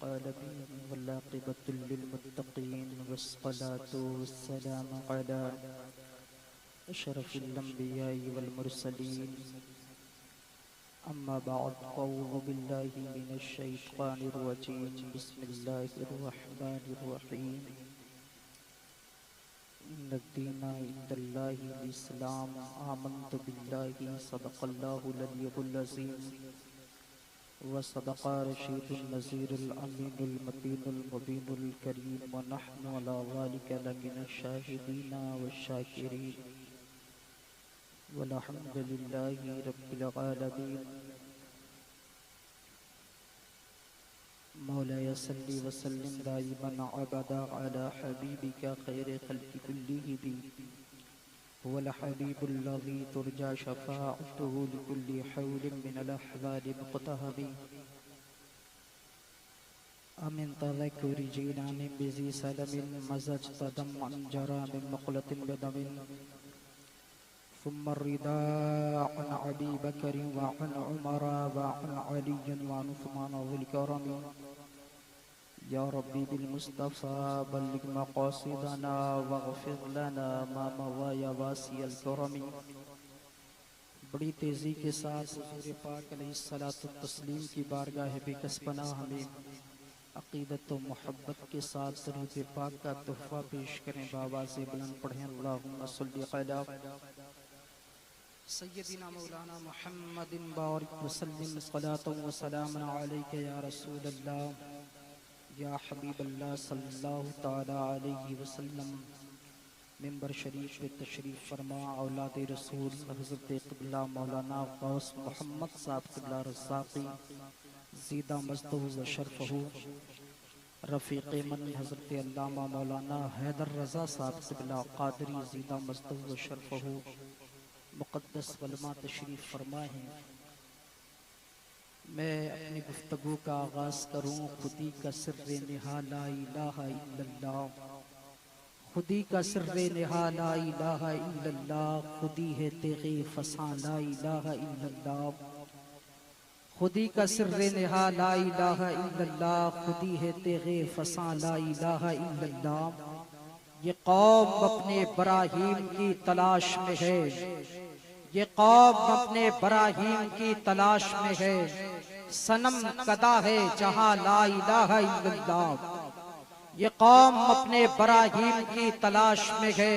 आलमीन वल्लाक़िबतुल लिलमुत्तक़ीन वस्सलातु वस्सलामु अला अशरफिल अंबिया'i वल मुरसलीन अम्मा बअद अऊज़ु बिल्लाहि मिनश शैतानिर रजीम बिस्मिल्लाहिर रहमानिर रहीम इन्नद्दीना इंदल्लाहिल इस्लाम आमन्तु बिल्लाहि सदक़ल्लाहुल अलियुल अज़ीम व सदक़ा रशीदुन नज़ीरुल अमीनुल मतीनुल मुबीनुल करीम व नहनु अला ज़ालिका लमिनश शाहिदीन वश्शाकिरीन वल्हम्दुलिल्लाहि रब्बिल आलमीन। मौलाया सल्ली व सल्लिम दाइमन अबदा अला हबीबिका खैर खल्क़ि कुल्लिहिम वल हबीबुल्लज़ी तुरजा शफ़ाअतुहु लिकुल्लि हौलिन मिनल अहवालि मुक़तहबी अमिन तज़क्कुरि जीनानि बिज़ी सलमिन मज़ज्तदम अंजरा मिन मुक़लतिन बिदमिन सुम्मा रिदा अन अबी बकर व अन उमर व अन अली व अन उस्मान ज़िल करम या रब्बी बिल मुस्तफ़ा बल्लिग मक़ासिदना वग़फ़िर लना मा मज़ा या वासिअल करम। बड़ी तेज़ी के साथ हुज़ूर पाक अलैहिस्सलातु तस्लीम की बारगाह बेकसपनाह हमें अक़ीदत व मोहब्बत के साथ दरूद पाक का तोहफ़ा पेश करें। बावाज़े बुलंद पढ़ें अल्लाहुम्मा सल्लि अला सय्यदिना मौलाना मुहम्मदिन बारिक व सल्लिम सलातन व सलामन अलैका या रसूलल्लाह या हबीबल्लाह सल्लल्लाहु तआला अलैहि वसल्लम। मिंबर शरीफ पे तशरीफ़ फरमा औलाद रसूल हज़रत क़िबला मौलाना गौस मोहम्मद साहब क़िबला रज़्ज़ाक़ी ज़ीदा मज़दहु व शरफ़हु रफ़ीक़ मन हज़रत अल्लामा मौलाना हैदर रज़ा साहब क़िबला क़ादरी ज़ीदा मज़दहु व शरफ़हु मुक़द्दस वलमा तशरीफ़ फरमा है। मैं अपनी गुफ्तगू का आगाज़ करूँ खुदी का सिर्रे निहा ला इलाहा इल्लल्लाह, खुदी का सिर्रे निहा ला इलाहा इल्लल्लाह, खुदी है तेग़े फ़सां ला इलाहा इल्लल्लाह, खुदी का सिर्रे निहा ला इलाहा इल्लल्लाह, खुदी है तेग़े फ़सां ला इलाहा इल्लल्लाह। ये कौम अपने इब्राहीम की तलाश में है, ये कौम अपने इब्राहीम की तलाश में है, सनम कदा है जहाँ ला इलाहा इल्लल्लाह। ये कौम अपने इब्राहीम की तलाश में है,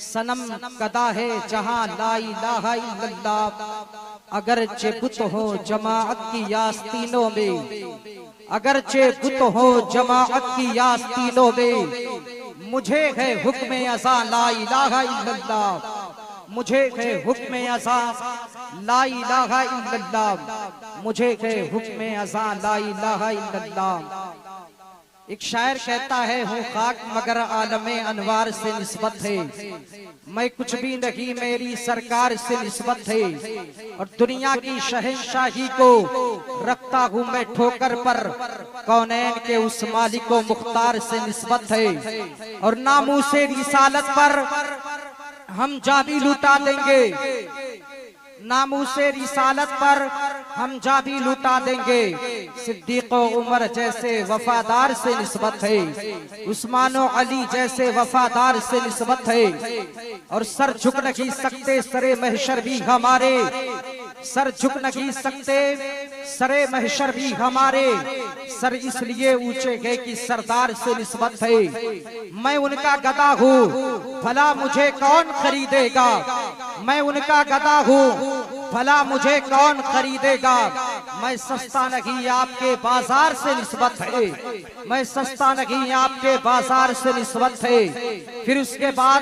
सनम कदा है जहाँ ला इलाहा इल्लल्लाह। अगरचे बुत हो जमाअत की यास्तीनों में, अगरचे बुत हो जमाअत की यास्तीनों में, मुझे है हुक्म अज़ा ला इलाहा इल्लल्लाह, मुझे है हुक्म अज़ा ला इलाहा इल्लल्लाह, मुझे है हुक्म अज़ा ला इलाहा इल्लल्लाह। एक शायर कहता है हूँ खाक मगर आलमे अनवार से निस्बत है, मैं कुछ भी नहीं मेरी सरकार से निस्बत है, और दुनिया की शहंशाही को रखता हूँ मैं ठोकर पर, कौनैन के उस मालिक व मुख्तार से निस्बत है, और नामूसे रिसालत पर हम जाबी लुटा देंगे, नामूसे रिसालत पर हम जाबी लुटा देंगे। सिद्दीक़ व उमर जैसे वफादार से निस्बत है, उस्मान व अली जैसे वफादार से निस्बत है, और सर झुक नहीं सकते सरे महशर भी हमारे, सर झुक नहीं सकते सरे महशर भी हमारे, सर इसलिए ऊंचे है कि सरदार से निस्बत है। मैं उनका गदा हूँ भला मुझे कौन खरीदेगा, मैं उनका गदा हूँ भला मुझे कौन खरीदेगा। मैं सस्ता नहीं आपके बाजार से निस्बत है, मैं सस्ता नहीं आपके बाजार से निस्बत है। फिर उसके बाद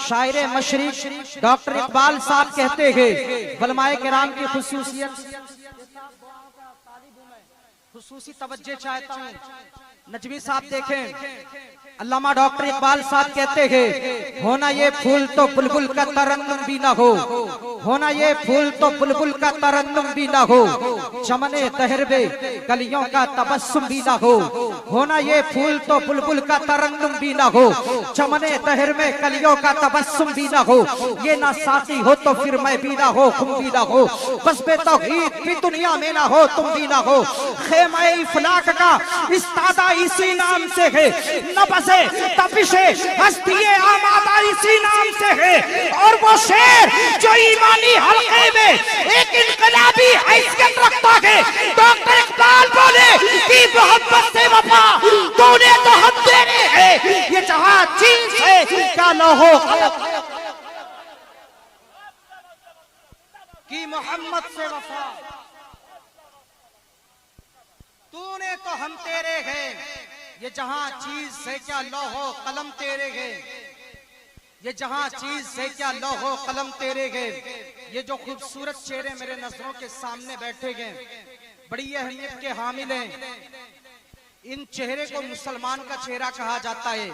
शायर मशरिक डॉक्टर इकबाल साहब कहते हैं उलमाए किराम की खुसूसी तवज्जो चाहता हूँ। नजमी साहब देखें, अल्लामा डॉक्टर इकबाल साहब कहते हैं होना ये फूल तो बुलबुल का तरन्नुम भी ना हो, होना ये फूल तो बुलबुल का तरन्नुम भी ना हो, चमने तहरबे कलियों का तबस्सुम भी ना हो, होना ये फूल तो बुलबुल का तरन्नुम भी ना हो, चमने तहर में कलियों का तबस्सुम भी ना हो, ये ना साथी हो तो फिर मैं भी ना हो, तुम भी ना हो, बस बे तौहीद भी दुनिया में ना हो, तुम भी ना हो, खेम खेमा इफलाक का इस्तादा इसी नाम से है, नबज़े तपिशे हस्तिये आमादा इसी नाम से है। और वो शेर जो ईमानी हल्के में एक इनकलाबी हैसियत रखता है, डॉक्टर इकबाल बोले कि मोहब्बत से वफा तूने तो हम तेरे है, ये जहां चीज है क्या लोहो कि मोहम्मद से वफा तूने तो हम तेरे है, ये जहां चीज से क्या लौहो कलम तेरे है, ये जहां चीज से क्या लौहो कलम तेरे है। ये जो खूबसूरत चेहरे मेरे नजरों के सामने बैठे गए बड़ी अहमियत के हामिल हैं। इन चेहरे को मुसलमान का चेहरा कहा जाता है।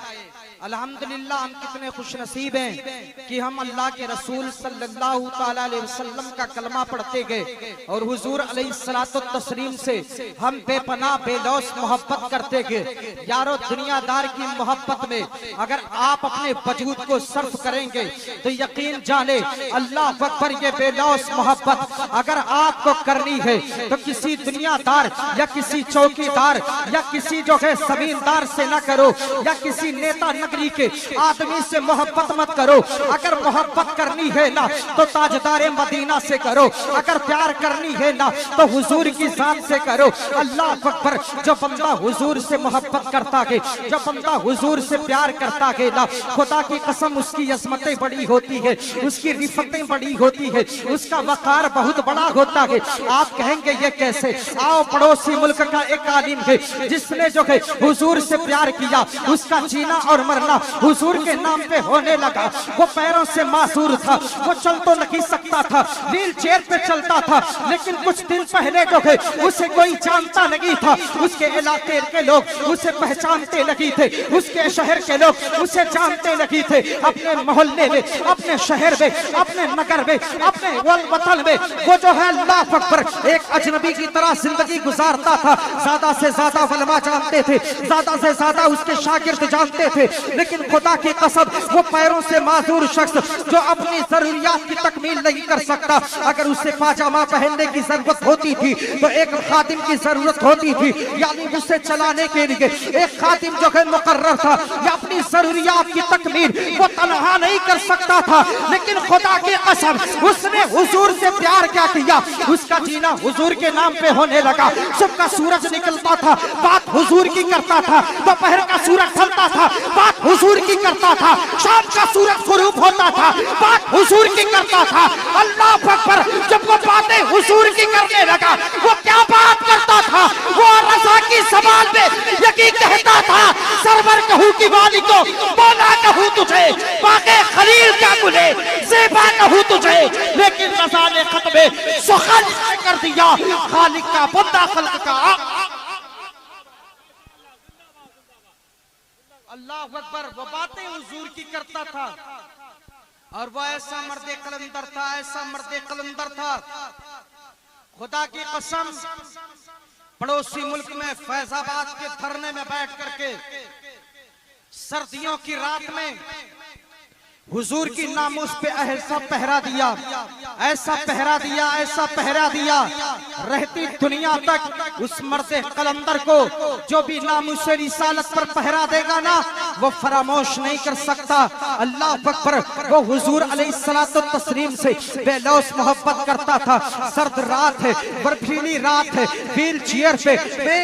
अल्हम्दुलिल्लाह हम कितने खुशनसीब हैं कि हम अल्लाह के रसूल सल्लल्लाहु ताला अलैहि वसल्लम का कलमा पढ़ते गए और हुजूर अलैहिस्सलातु तस्लीम से हम बेपनाह बेलौस मोहब्बत करते गए। यारो दुनियादार की मोहब्बत में अगर आप अपने वजूद को सर्फ करेंगे तो यकीन जाने अल्लाह अकबर ये बेलौस मोहब्बत अगर आपको करनी है तो किसी दुनियादार या किसी चौकीदार या किसी जो है जमींदार से ना करो या किसी नेता नगरी के आदमी से मोहब्बत मत करो। अगर मोहब्बत करनी है ना तो ताजदारे मदीना से करो, अगर प्यार करनी है ना तो हुजूर की जात से करो। अल्लाह अकबर, जो बंदा हुजूर से मोहब्बत करता है, जो बंदा हुजूर से प्यार करता है ना, खुदा की कसम उसकी अज़मतें बड़ी होती है, उसकी रिफतें बड़ी होती है, उसका वकार बहुत बड़ा होता है। आप कहेंगे ये कैसे? आओ पड़ोसी मुल्क का एक आलिम है जिसने जो है हुजूर से प्यार किया, उसका जीना और मरना हुजूर के नाम पे होने लगा। वो पैरों से मासूर था, वो चल तो नहीं सकता था, व्हील चेयर पे चलता था, लेकिन कुछ दिन पहले जो है उसे कोई जानता नहीं था। उसके इलाके के लोग उसे पहचानते नहीं थे, उसके शहर के लोग उसे जानते नहीं थे। अपने मोहल्ले में, अपने शहर में, अपने नगर में, अपने वतन में वो जो है अल्लाह अकबर एक अजनबी की तरह जिंदगी गुजारता था। ज्यादा से ज्यादा उलमा जानते थे, ज्यादा से ज्यादा उसके शागिर्द जानते थे, लेकिन खुदा की कसम वो पैरों से माजूर शख्स जो अपनी जरूरियात की तकमील नहीं कर सकता, अगर उसे पाजामा पहनने की जरूरत होती थी तो एक खादिम की जरूरत होती थी, यानी उसे चलाने के लिए एक खादिम जो है मुकर्रर था। या अपनी जरूरियात की तकमील वो तन्हा नहीं कर सकता था, लेकिन खुदा की कसम उसने हुजूर से प्यार क्या किया, उसका जीना हुजूर के नाम पे होने लगा। सुबह का सूरज निकलता था, बात हुजूर की करता था, दोपहर का सूरज ढलता था, बात हुजूर की करता था, शाम का सूरज गुरूब होता था, बात हुजूर की करता था। अल्लाह अकबर, जब वो बातें हुजूर की करने लगा वो क्या बात करता था? वो रज़ा की सवाल में यही कहता था, सरवर कहूँ की वाली को बोला कहूँ तुझे, बाक़े खलील क्या गुले ज़ेबा कहूँ तुझे, लेकिन रज़ा ने खत्मे सुखल कर दिया, खालिक का बंदा खल्क का। अल्लाह अकबर, वो बातें हुजूर की करता था और वो ऐसा मर्दे कलंदर था, ऐसा मर्दे कलंदर था। खुदा की कसम पड़ोसी मुल्क में फैजाबाद के धरने में बैठ करके सर्दियों की रात में हुजूर की नामूस पे ऐसा पहरा दिया, ऐसा पहरा दिया, ऐसा पहरा दिया, रहती दुनिया तक उस मर्दे कलंदर को जो भी नामूस रिसालत पर पहरा देगा ना वो फरामोश नहीं कर सकता। अल्लाह अकबर, वो हुजूर अलैहिस्सलातु तस्लीम से बेलौस मोहब्बत करता था। सर्द रात है, बर्फीली रात है, व्हील चेयर पे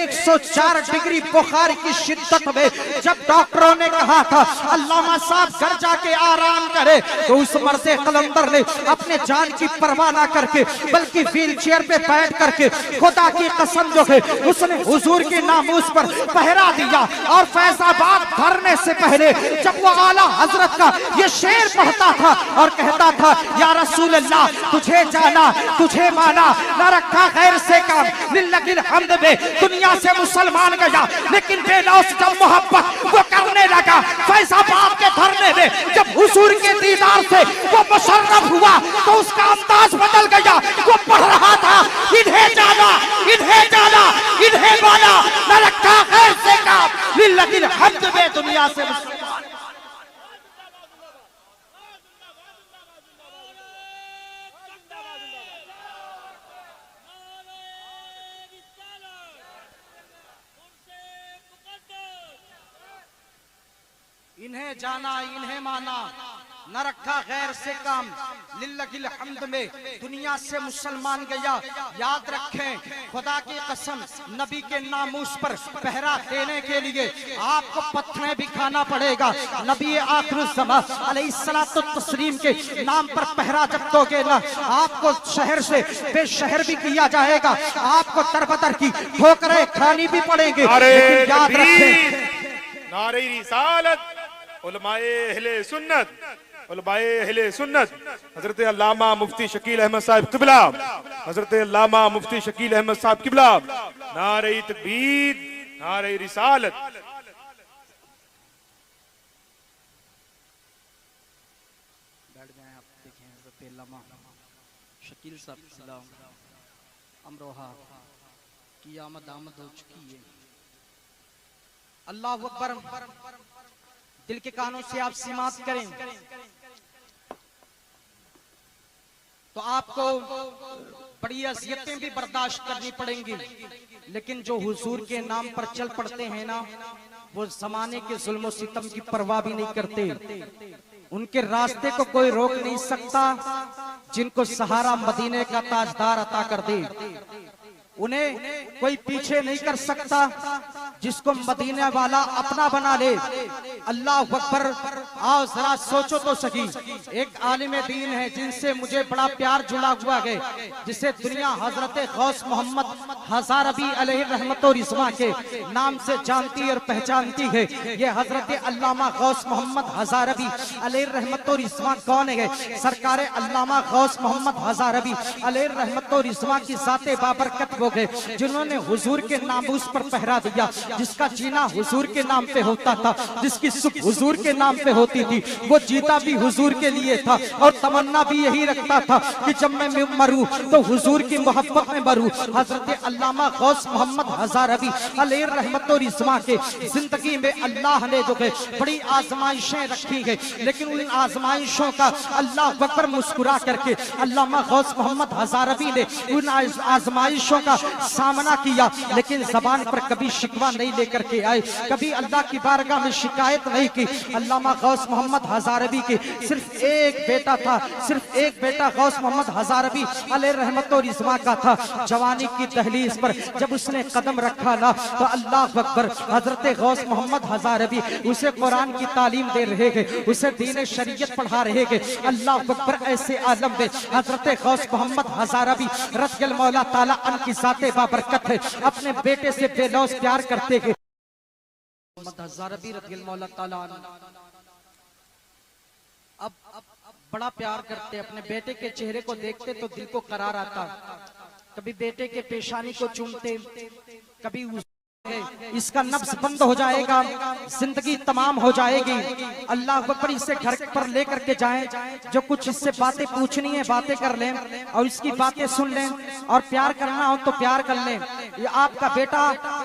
104 डिग्री बुखार की शिद्दत में जब डॉक्टरों ने कहा था अल्लामा साहब घर जाके आराम करे, तो उस मर्दे कलंदर ने अपने जान की परवाह ना करके बल्कि व्हील चेयर पे बैठ करके खुदा की कसम जो है उसने हुजूर के नामूस पर पहरा दिया। और फैजाबाद भरने से पहले जब वो आला हजरत का ये शेर पढ़ता था और कहता था, या रसूल अल्लाह तुझे जाना तुझे माना ना रखा खैर से काम, लिल्लाहिल हम्द में दुनिया से मुसलमान गया, लेकिन बेलौस जब मोहब्बत वो करने लगा फैजाबाद के धरने में जब हुजूर के दीदार से वो मुशर्रफ हुआ तो उसका अंदाज बदल गया। वो पढ़ रहा था, इन्हें जाना इन्हें जाना इन्हें माना न रखा खैर से काम, लिल्लाहिल हम्द में दुनिया से मुसलमान। इन्हें जाना इन्हें माना, न रखा गैर से काम, लिल्लाहिल हम्द में दुनिया से मुसलमान गया। याद रखें खुदा की कसम, नबी के नामूस पर पहरा देने के लिए आपको पत्थरें भी खाना पड़ेगा। नबी आखिर ज़मान अलैहिस्सलातु तस्लीम के नाम पर पहरा जब दोगे ना, आपको शहर से बेशहर भी किया जाएगा, आपको दरबदर की ठोकरें खानी भी पड़ेंगी। लेकिन याद रखें, नारे रिसालत, उलमाए अहले सुन्नत, उलमाए अहले सुन्नत, हजरत अल्लामा मुफ्ती शकील अहमद साहब किबला, हजरत अल्लामा मुफ्ती शकील अहमद साहब किबला, नारे तकबीर, नारे रिसालत। बैठ जाएं आप, देखें हजरत अल्लामा शकील साहब सलाम अमरोहा की आमद हो चुकी है। अल्लाह अकबर। दिल के कानों से आप समात करें तो आपको बड़ी अज़ियतें भी बर्दाश्त करनी पड़ेंगी, लेकिन जो हुजूर के नाम पर चल पड़ते हैं ना, वो जमाने के जुल्म सितम की परवाह भी नहीं करते। उनके रास्ते को कोई रोक नहीं सकता, जिनको सहारा मदीने का ताजदार अता कर दे। उन्हें कोई पीछे नहीं कर सकता, जिसको मदीने वाला अपना बना ले। अल्लाह अकबर। आओ जरा सोचो तो सही, एक आलिम दीन है जिनसे मुझे बड़ा प्यार जुड़ा हुआ है, जिसे दुनिया हजरत गौस मोहम्मद हज़ारबी अलैहि रहमत और रिज़वा के नाम से जानती और पहचानती है। ये हजरत अल्लामा गौस मोहम्मद हज़ारबी अलैहि रहमत और रिज़वा कौन है? सरकार अल्लामा गौस मोहम्मद हज़ारबी अलैहि रहमत और रिज़वा की ज़ाते बाबरकत वो है, जिन्होंने हुजूर के नामूस पर पहरा दिया, जिसका जीना हुजूर के नाम पे होता था, जिसकी सुख हुजूर के नाम पे होती थी। वो जीता भी हुजूर के लिए था और तमन्ना भी यही रखता था कि जब मैं मरूं तो हुजूर की मोहब्बत में मरूं। हजरत अल्लामा गौस मोहम्मद हज़ारबी अलैहि रहमत और रिज़वा के जिंदगी में अल्लाह ने जो है बड़ी आजमाइशें रखी है, लेकिन उन आजमाइशों का अल्लाह अकबर मुस्कुरा करके अल्लामा गौस मोहम्मद हज़ारबी ने उन आजमाइशों का सामना किया, लेकिन जबान पर कभी शिकवा नहीं लेकर के आए, कभी अल्लाह की बारगाह में शिकायत नहीं की। अल्लामा गौस मोहम्मद हज़ारबी के सिर्फ एक बेटा था, सिर्फ एक बेटा गौस मोहम्मद हज़ारबी अलैहि रहमत और रिज़वा का था। जवानी की दहलीज पर जब उसने कदम रखा ना, तो अल्लाह अकबर, हजरत गौस मोहम्मद हज़ारबी उसे कुरान की तालीम दे रहे हैं, उसे दीन शरीयत पढ़ा रहे हैं। अल्लाह अकबर। ऐसे आलम में हजरत गौस मोहम्मद हज़ारबी रज़ियल्लाहु मौला ताला अन्हु ज़ाते बाबरकत है, अपने बेटे से बेलौस प्यार करते हैं। हज़ारबी रज़ियल्लाहु मौला ताला अब बड़ा प्यार करते, अपने बेटे के चेहरे को देखते तो दिल को करार आता। कभी बेटे के पेशानी को चूमते, कभी इसका नफ्स बंद हो जाएगा, जिंदगी तमाम हो जाएगी। अल्लाह अकबर। इसे घर पर लेकर के जाएं, जो कुछ इससे बातें पूछनी है बातें कर लें और इसकी बातें सुन लें, और प्यार करना हो तो प्यार कर लें। ये आपका बेटा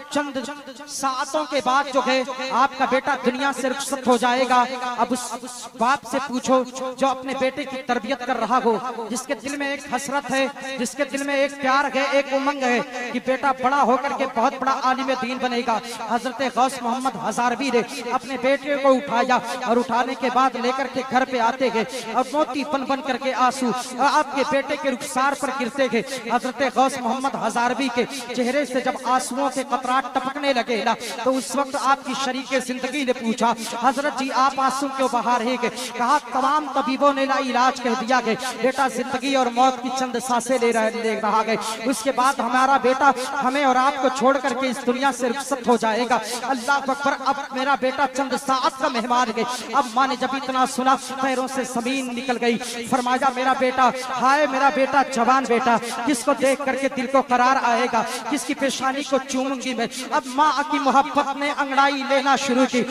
चंद सातों के बाद जो है आपका बेटा दुनिया से रुखसत हो जाएगा। अब उस बाप से पूछो जो अपने बेटे की तरबियत कर रहा हो, जिसके दिल में एक हसरत है, जिसके दिल में एक प्यार है, एक उमंग है कि बेटा बड़ा होकर के बहुत बड़ा आलिम दीन बनेगा। हजरत गौस मोहम्मद हज़ारबी ने अपने बेटे को उठाया और उठाने के बाद लेकर के घर पे आते गए और मोती बन बन करके आंसू आपके बेटे के रुखसार पर गिरते गए। हजरत गौस मोहम्मद हज़ारबी के चेहरे से जब आंसुओं के कतरात टपकने लगे ना, तो उस वक्त आपकी शरीके जिंदगी ने पूछा, हजरत जी आप आंसू क्यों बहा रहे हैं? कहा तमाम तबीबों ने ला इलाज कह दिया गया, बेटा जिंदगी और मौत की चंद सांसें ले रहा है, उसके बाद हमारा बेटा हमें और आपको छोड़ करके इस दुनिया से रुखसत हो जाएगा। अल्लाह अकबर। अब मेरा बेटा चंद सात का मेहमान गए। अब माँ ने जब इतना सुना पैरों से जमीन निकल गई। फरमाया मेरा बेटा, हाय मेरा बेटा जवान बेटा, किसको देख करके दिल को करार आएगा, किसकी पेशानी को चूमूंगी मैं। अब माँ की मोहब्बत ने अंगड़ाई लेना शुरू की।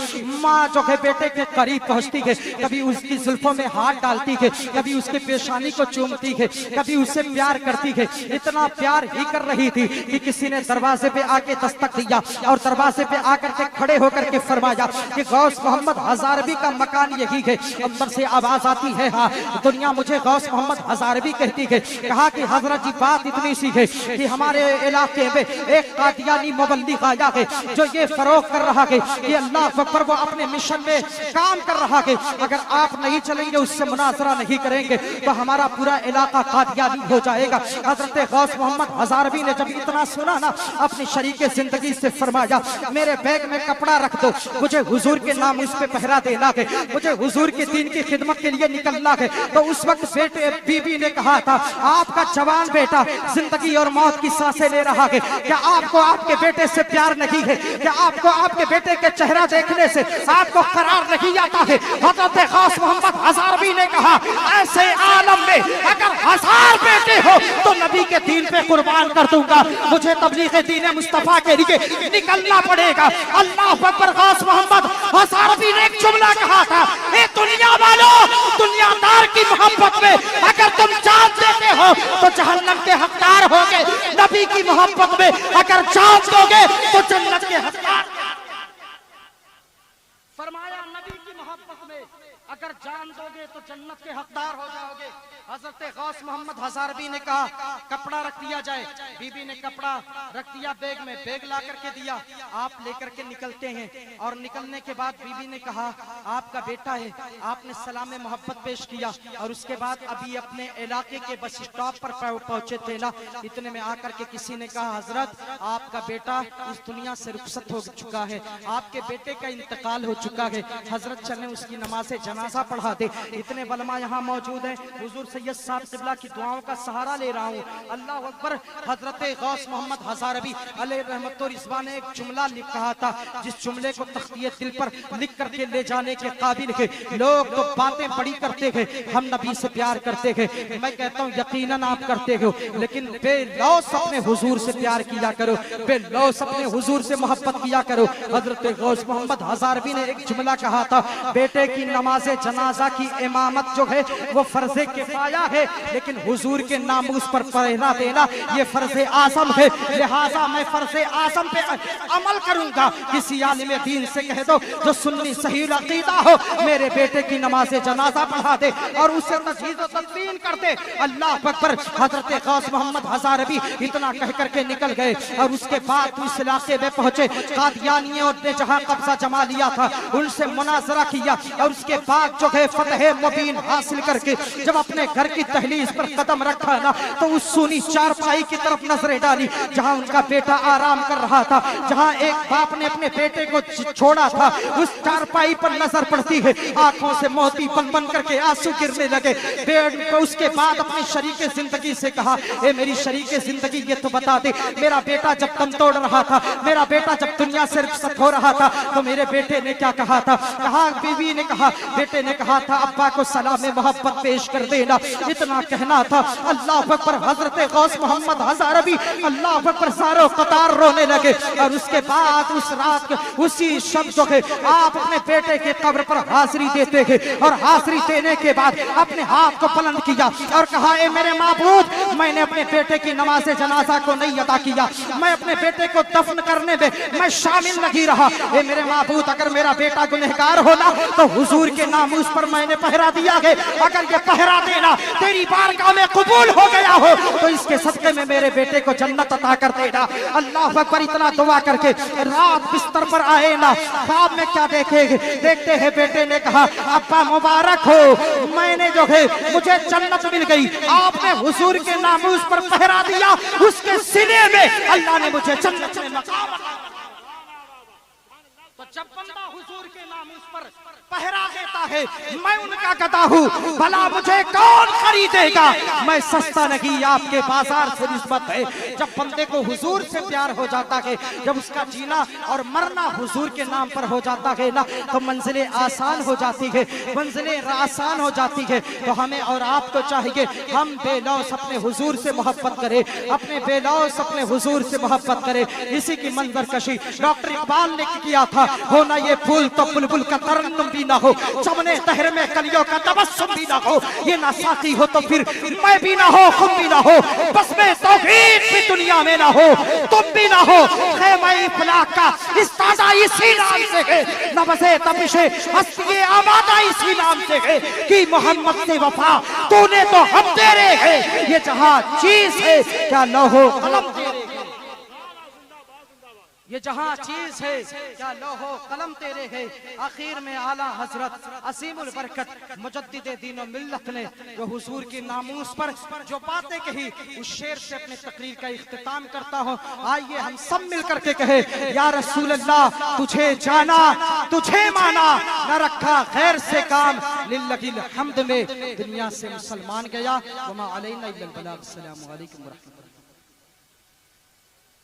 माँ जो है बेटे के करीब पहुंचती है, कभी उसकी जुल्फों में हाथ डालती है, कभी उसकी पेशानी को चूमती है, कभी उससे प्यार करती है। इतना प्यार ही कर रही थी कि किसी ने दरवाजे पे आके दस्तक दिया और दरवाजे पे आकर के खड़े होकर के फरमाया कि गौस मोहम्मद हज़ारबी का मकान यही है। अंदर से आवाज आती है, हाँ दुनिया मुझे गौस मोहम्मद हज़ारबी कहती है। कहा कि हजरत जी बात इतनी सी है कि हमारे इलाके में एक कादियानी मुबल्लिग मुबल्लिग आया है जो ये फरोग कर रहा है कि अल्लाह अकबर वो अपने मिशन में काम कर रहा है, अगर आप नहीं चलेंगे, उससे मुनाजरा नहीं करेंगे तो हमारा पूरा इलाका कादियानी हो जाएगा। हजरत गौस मोहम्मद हजारवी ने जब इतना सुना ना, अपनी शरीके जिंदगी से फरमाया मेरे बैग में कपड़ा रख दो, मुझे हुजूर के नाम उस पे पहरा देना है, मुझे हुजूर के दीन की खिदमत के लिए निकलना है। तो उस वक्त बेटे बीबी ने कहा था आपका जवान बेटा जिंदगी और मौत की सांसें ले रहा है, क्या आपको आपके बेटे से प्यार नहीं है? क्या आपको आपके बेटे के चेहरा देखने से आपको करार नहीं आता है? हजरत गौस मोहम्मद हजारवी ने कहा ऐसे आलम में अगर 1000 बेटे हो तो नबी के दीन पे कुर्बान कर दूंगा, मुझे तबलीग दीन मुस्तफा के लिए निकलना पड़ेगा। अल्लाह अकबर। गौस मोहम्मद हजारवी ने एक जुमला कहा था, ए दुनिया वालों, दुनियादार की मोहब्बत में अगर तुम जान देते हो तो जहन्नम के हकदार होगे, नबी की मोहब्बत में अगर जान दोगे तो जन्नत के हकदार। फरमाया नबी की मोहब्बत में अगर जान दोगे तो जन्नत के हकदार हो जाओगे। हजरत गौस मोहम्मद हजारवी ने कहा कपड़ा रख दिया जाए। बीबी ने कपड़ा रख दिया बैग में, बैग ला करके दिया, आप लेकर के निकलते हैं। और निकलने के बाद बीबी ने कहा आपका बेटा है, आपने सलाम मोहब्बत पेश किया और उसके बाद अभी अपने इलाके के बस स्टॉप पर पहुंचे थे ना, इतने में आकर के किसी ने कहा हजरत आपका बेटा इस दुनिया से रुखसत हो चुका है, आपके बेटे का इंतकाल हो चुका है, हजरत चलें उसकी नमाज़े जनाजा पढ़ा दे। इतने वलमा यहाँ मौजूद हैं, हुजूर सैयद साहब क़िबला की दुआओं का सहारा ले रहा हूँ। अल्लाह अकबर। हजरत गौस मोहम्मद हजारवी अलैहि रहमत व रिज़वान ने एक जुमला लिख कहा था, जिस जुमले को तख्तिये दिल पर लिख करके ले जाने के काबिल है। लोग तो बातें बड़ी करते हैं, हम नबी से प्यार करते हैं, मैं कहता हूँ यकीनन आप करते हो, लेकिन बेलौस अपने हुजूर से प्यार किया करो, बेलौस अपने हुजूर से मोहब्बत किया करो। हजरत गौस मोहम्मद हजारवी ने एक जुमला कहा था, बेटे की नमाज जनाजा की इमामत जो है वो फर्ज किफाया है, लेकिन हुजूर के नामूस पर पहरा देना ये फर्ज आज़म है, लिहाजा मैं फर्ज आज़म पे अमल करूंगा। किसी आलिम दीन से कह दो जो सुन्नी सही अकीदा हो, मेरे बेटे की नमाज जनाजा पढ़ा दे और उसे तजहीज़ व तदफीन कर दे। अल्लाह अकबर। हजरत गौस मोहम्मद हजारवी इतना कह करके निकल गए और उसके बाद उस इलाके में पहुंचे, कादियानियों ने जहां कब्जा जमा लिया था उनसे मुनाजरा किया और उसके बाद जो है फतह मुबीन हासिल करके जब अपने घर की दहलीज पर कदम रखा ना, तो उस सुनी चारपाई की तरफ नजरें डाली जहां उनका बेटा आराम कर रहा था, जहां एक बाप ने अपने बेटे को छोड़ा था, उस चारपाई पर नजर पड़ती है, आंखों से मोती बन बन करके आंसू गिरने लगे। तो उसके बाद अपनी शरीके जिंदगी से कहा, ए मेरी शरीके जिंदगी ये तो बता दे, मेरा बेटा जब दम तोड़ रहा था, मेरा बेटा जब दुनिया से रुखसत हो रहा था तो मेरे बेटे ने क्या कहा था? कहा बीवी ने कहा, बेटे ने कहा था अब्बा को सलाम मोहब्बत पेश कर देना, इतना कहना था। अल्लाह अकबर। हजरत गौस मोहम्मद हजारवी अल्लाह अकबर सारो कतार रोने लगे और उसके बाद उस रात उसी शब जो है आप अपने बेटे के कब्र पर हाजिरी देते हैं और हाजिरी देने के बाद अपने हाथ को बुलंद किया और कहा, ए मेरे माबूद, मैंने अपने बेटे की नमाज जनाजा को नहीं अदा किया, मैं अपने बेटे को दफन करने में मैं शामिल नहीं रहा। ए मेरे माबूद, अगर मेरा बेटा गुनहगार होना तो हुजूर के नामूस पर मैंने पहरा दिया है, अगर ये पहरा देना तेरी बारगाह में कबूल हो गया हो तो इसके सदके में मेरे बेटे को जन्नत अता कर देना। अल्लाह अकबर। इतना दुआ करके रात बिस्तर पर आए ना, ख्वाब में क्या देखेंगे? देखते हैं बेटे ने कहा, अब्बा मुबारक हो, मैंने जो है मुझे जन्नत मिल गई, आपने हुजूर के नामूस पर पहरा दिया, उसके सीने में अल्लाह ने मुझे जन्नत में मकाम। तो जब बंदा हुजूर के नामूस पर पहरा देता है, मैं उनका गदा हूँ, भला मुझे कौन खरीदेगा? मैं सस्ता नहीं, आपके बाजार से निस्बत है। जब बंदे को हुजूर से प्यार हो जाता है, जब उसका जीना और मरना हुजूर के नाम पर हो जाता है ना, तो मंजिलें आसान हो जाती है, मंजिलें आसान हो जाती है। तो हमें और आपको चाहिए हम बेलौस अपने हुजूर से मोहब्बत करें, अपने बेलौस अपने हुजूर से मोहब्बत करें। इसी की मंजर कशी डॉक्टर इकबाल ने किया था, हो ना ये फूल तो बुलबुल का तरन्नुम भी ना हो, चमने तहर में कलियों का तबस्सुम भी ना हो, ये ना साथी हो तो फिर मैं भी ना हो, तुम भी ना हो, बस में तौहीद भी दुनिया में ना हो, तुम भी ना हो। ख़ैमा इफलाक का इस्ताज़ा इसी नाम से है, नबज़े तपिशे हस्ती आमादा इसी नाम से है कि मोहम्मद से वफा तूने तो हम तेरे है, ये जहां चीज है क्या लौहो कलम तेरे। ये जहां चीज है क्या लोहो कलम तेरे है। आखिर में आला हजरत असीमुल बरकत मुजद्दिद दीन और मिल्लत ने जो हुजूर की नामूस पर जो बातें कही, उस शेर से अपने तकरीर का इख्तिताम करता हूं। आइए हम सब मिल करके कहे, या रसूल अल्लाह तुझे जाना तुझे माना, न रखा खैर से काम, लिल्लाहिल हम्द में दुनिया से मुसलमान गया। वमा अलैना इल्लल बलाग। अस्सलामु अलैकुम व रहमतुल्लाह।